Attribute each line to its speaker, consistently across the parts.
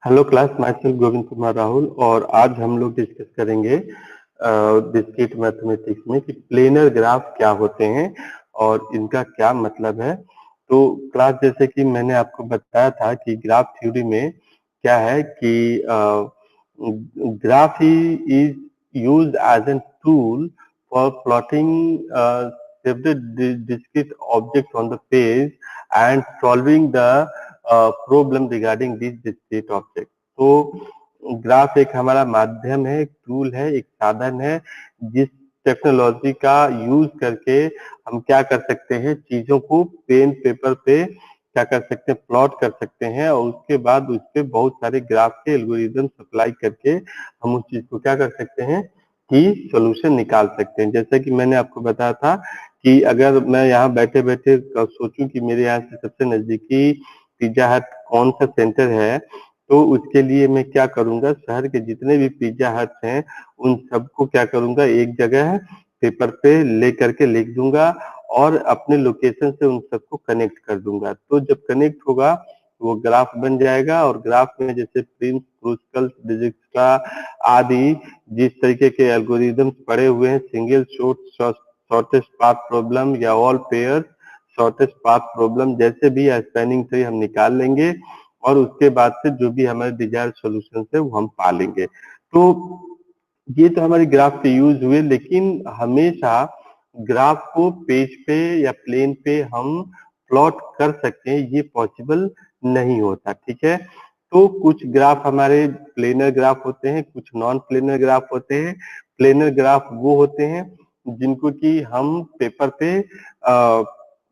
Speaker 1: Hello class, my self Govind Kumar Rahul. और आज हम लोग डिस्कस करेंगे डिस्क्रीट मैथमेटिक्स में कि प्लेनर ग्राफ क्या होते हैं और इनका क्या मतलब है। तो क्लास, जैसे कि मैंने आपको बताया था कि ग्राफ थ्योरी में क्या है कि graph is used as an tool for plotting separate discrete objects on the page and solving the problem regarding this discrete object. तो ग्राफ एक हमारा माध्यम है, एक टूल है, एक साधन है जिस टेक्नोलॉजी का यूज करके हम क्या कर सकते हैं, चीजों को पेन पेपर पे क्या कर सकते हैं, प्लॉट कर सकते हैं और उसके बाद उस पे बहुत सारे ग्राफ के एल्गोरिदम अप्लाई करके हम उस चीज को क्या कर सकते हैं कि सॉल्यूशन निकाल सकते हैं। जैसे कि मैंने आपको बताया था कि अगर मैं यहाँ बैठे बैठे सोचूं कि मेरे यहाँ से सबसे नजदीकी पिज्जा हट कौन सा सेंटर है, तो उसके लिए मैं क्या करूंगा, शहर के जितने भी पिज्जा हट हैं उन सबको क्या करूंगा, एक जगह पेपर पे ले करके लिख दूंगा और अपने लोकेशन से उन सबको कनेक्ट कर दूंगा। तो जब कनेक्ट होगा वो ग्राफ बन जाएगा और ग्राफ में जैसे प्रिंस, क्रूस्कल, डिजिक्स्ट्रा आदि जिस तरीके के एल्गोरिदम्स पड़े हुए हैं, सिंगल शॉर्टेस्ट पाथ प्रॉब्लम या all pair shortest path problem, जैसे भी स्पैनिंग ट्री हम निकाल लेंगे और उसके बाद से जो भी हमारे डिजायर सॉल्यूशन है वो हम पा लेंगे। तो ये तो हमारे ग्राफ के यूज हुए, लेकिन हमेशा ग्राफ को पेज पे या प्लेन पे हम प्लॉट कर सकते हैं ये पॉसिबल नहीं होता। ठीक है, तो कुछ ग्राफ हमारे प्लेनर ग्राफ होते हैं, कुछ नॉन प्लेनर ग्राफ होते हैं। प्लेनर ग्राफ वो होते हैं जिनको कि हम पेपर पे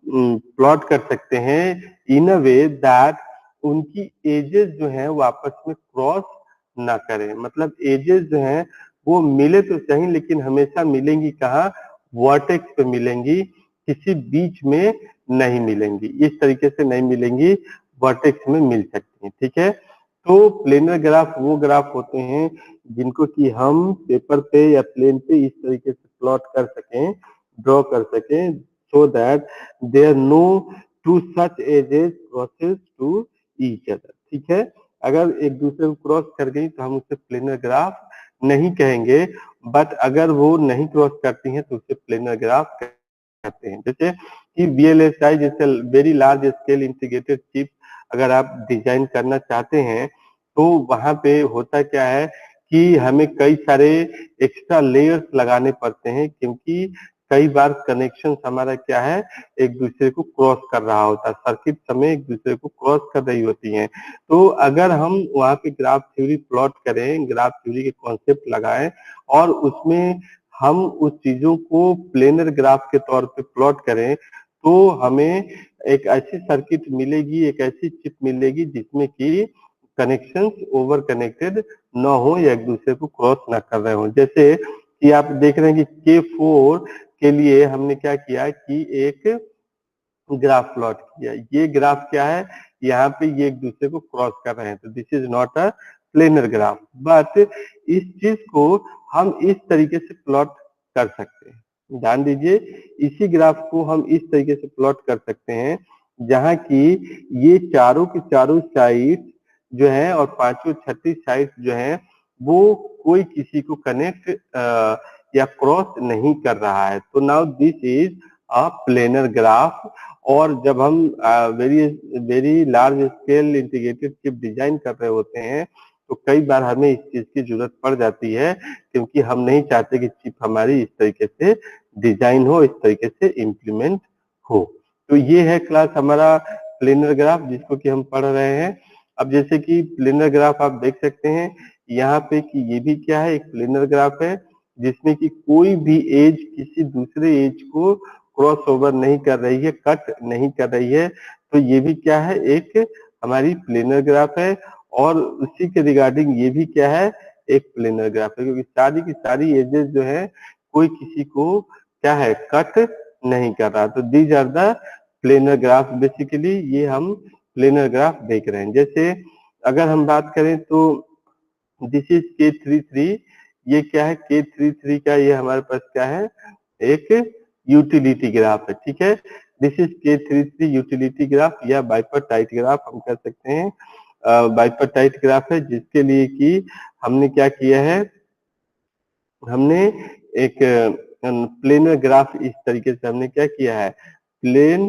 Speaker 1: प्लॉट कर सकते हैं इन अ वे दैट उनकी एजेस जो है वो आपस में क्रॉस ना करें। मतलब एजेस जो है वो मिले तो सही, लेकिन हमेशा मिलेंगी कहाँ, वर्टेक्स पे मिलेंगी, किसी बीच में नहीं मिलेंगी। इस तरीके से नहीं मिलेंगी, वर्टेक्स में मिल सकती हैं। ठीक है, तो प्लेनर ग्राफ वो ग्राफ होते हैं जिनको कि हम पेपर पे या प्लेन पे इस तरीके से प्लॉट कर सकें, ड्रॉ कर सकें, so that there are no two such edges crosses to each other। ठीक है, अगर एक दूसरे को क्रॉस कर गई तो हम उसे प्लेनर ग्राफ नहीं कहेंगे, बट अगर वो नहीं क्रॉस करती हैं तो उसे प्लेनर ग्राफ कहते हैं। जैसे कि VLSI जैसे very large scale integrated chip अगर आप डिजाइन करना चाहते हैं तो वहां पे होता क्या है कि हमें कई सारे एक्स्ट्रा लेयर्स लगाने पड़ते हैं, क्योंकि कई बार कनेक्शन हमारा क्या है, एक दूसरे को क्रॉस कर रहा होता है, सर्किट समय एक दूसरे को क्रॉस कर रही होती हैं। तो अगर हम वहाँ पे ग्राफ थ्योरी प्लॉट करें, ग्राफ थ्योरी के कॉन्सेप्ट लगाएं और उसमें हम उस चीजों को प्लेनर ग्राफ के तौर पे प्लॉट करें, तो हमें एक ऐसी सर्किट मिलेगी, एक ऐसी चिप मिलेगी जिसमें कि कनेक्शंस ओवर कनेक्टेड न हो या एक दूसरे को क्रॉस न कर रहे हो। जैसे कि आप देख रहे हैं कि K4 के लिए हमने क्या किया कि एक ग्राफ प्लॉट किया। ये ग्राफ क्या है, यहाँ पे ये एक दूसरे को क्रॉस कर रहे हैं, तो this is not a planar graph. But इस चीज को हम इस तरीके से प्लॉट कर सकते हैं, ध्यान दीजिए, इसी ग्राफ को हम इस तरीके से प्लॉट कर सकते हैं जहाँ की ये चारों की चारों साइड जो है और पांचों छठी साइड जो है वो कोई किसी को कनेक्ट या क्रॉस नहीं कर रहा है। तो now this is a planar graph. और जब हम very very large scale integrated chip design कर रहे होते हैं तो कई बार हमें इस चीज की जरूरत पड़ जाती है, क्योंकि हम नहीं चाहते कि चिप हमारी इस तरीके से डिजाइन हो, इस तरीके से इम्प्लीमेंट हो। तो ये है क्लास हमारा प्लेनर ग्राफ जिसको कि हम पढ़ रहे हैं। अब जैसे कि प्लेनर ग्राफ आप देख सकते हैं यहाँ पे कि ये भी क्या है, एक प्लेनर ग्राफ है जिसमें कि कोई भी एज किसी दूसरे एज को क्रॉस ओवर नहीं कर रही है, कट नहीं कर रही है। तो ये भी क्या है, एक हमारी प्लेनर ग्राफ है। और उसी के रिगार्डिंग ये भी क्या है, एक प्लेनर ग्राफ है, क्योंकि सारी की सारी एजेस जो है कोई किसी को क्या है, कट नहीं कर रहा। तो these are the planar graph. Basically ये हम प्लेनर ग्राफ देख रहे हैं। जैसे अगर हम बात करें तो दिस इज K33। ये क्या है, K33 का ये हमारे पास क्या है, एक यूटिलिटी ग्राफ है। ठीक है, this is K33 utility graph या बाइपर्टाइट ग्राफ हम कह सकते हैं। बाइपर्टाइट ग्राफ है, जिसके लिए कि हमने क्या किया है, हमने एक प्लेनर ग्राफ इस तरीके से हमने क्या किया है, प्लेन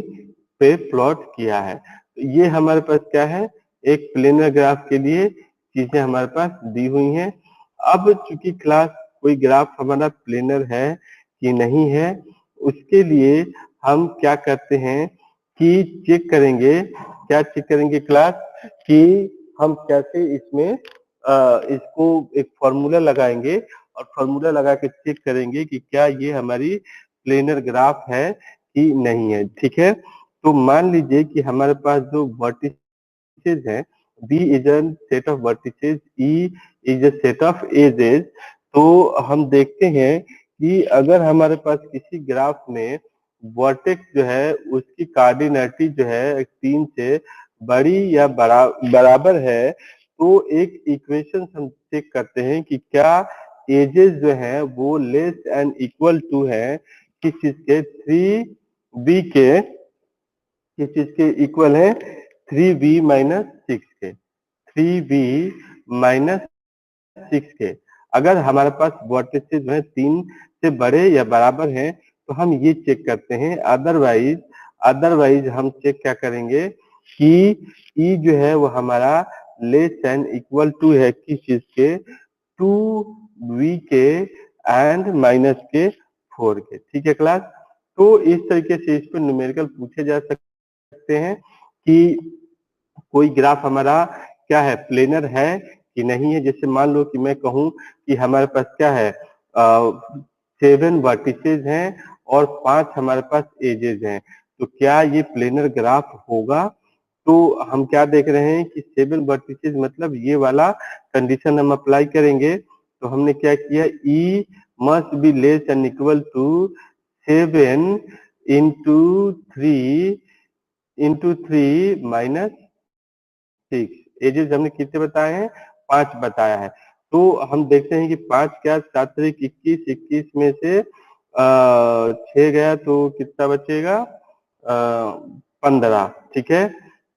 Speaker 1: पे प्लॉट किया है। तो ये हमारे पास क्या है, एक प्लेनर ग्राफ के लिए चीजें हमारे पास दी हुई हैं। अब चूंकि क्लास कोई ग्राफ हमारा प्लेनर है कि नहीं है, उसके लिए हम क्या करते हैं कि चेक करेंगे, क्या चेक करेंगे क्लास, कि हम कैसे इसमें इसको एक फॉर्मूला लगाएंगे और फॉर्मूला लगा के चेक करेंगे कि क्या ये हमारी प्लेनर ग्राफ है कि नहीं है। ठीक है, तो मान लीजिए कि हमारे पास जो वर्टिसेज है, V is a set of vertices, E is a set of edges. तो हम देखते हैं कि अगर हमारे पास किसी ग्राफ में वर्टेक्स जो है उसकी कार्डिनैलिटी जो है 3 से बड़ी या बराबर है, तो एक इक्वेशन हम चेक करते हैं कि क्या एजेस जो है वो लेस एंड इक्वल टू है किस चीज के, 3b के, किस चीज के इक्वल है, 3b माइनस 6 के, 3b माइनस 6 के। अगर हमारे पास वर्टिसेस जो है 3 से बड़े या बराबर हैं तो हम ये चेक करते हैं, अदरवाइज अदरवाइज हम चेक क्या करेंगे कि ई जो है वो हमारा लेस एंड इक्वल टू है किस चीज के, 2b के एंड माइनस के 4 के। ठीक है क्लास, तो इस तरीके से इस पर न्यूमेरिकल पूछे जा सकते हैं कि कोई ग्राफ हमारा क्या है, प्लेनर है कि नहीं है। जैसे मान लो कि मैं कहूं कि हमारे पास क्या है, 7 वर्टिसेज हैं और 5 हमारे पास एजेस हैं, तो क्या ये प्लेनर ग्राफ होगा। तो हम क्या देख रहे हैं कि 7 वर्टिसेज मतलब ये वाला कंडीशन हम अप्लाई करेंगे। तो हमने क्या किया, E must be less and equal to 7 into 3 minus 6। Ages हमने कितने बताए हैं, 5 बताया है। तो हम देखते हैं कि 5 क्या, 7 21, 21 में से 6 गया तो कितना बचेगा, 15। ठीक है,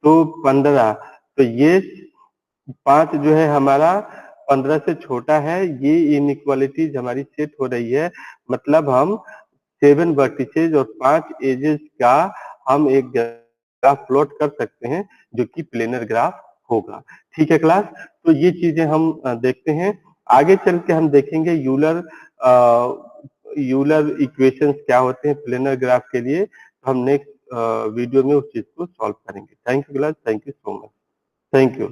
Speaker 1: तो 15, तो ये 5 जो है हमारा 15 से छोटा है, ये इनइक्वालिटीज हमारी सेट हो रही है। मतलब हम 7 वर्टिसेज और 5 एजेस का हम एक ग्राफ प्लॉट कर सकते हैं जो कि प्लेनर ग्राफ होगा। ठीक है क्लास, तो ये चीजें हम देखते हैं। आगे चल के हम देखेंगे यूलर यूलर इक्वेशंस क्या होते हैं प्लेनर ग्राफ के लिए। तो हम नेक्स्ट वीडियो में उस चीज को सॉल्व करेंगे। Thank you class, thank you so much, thank you.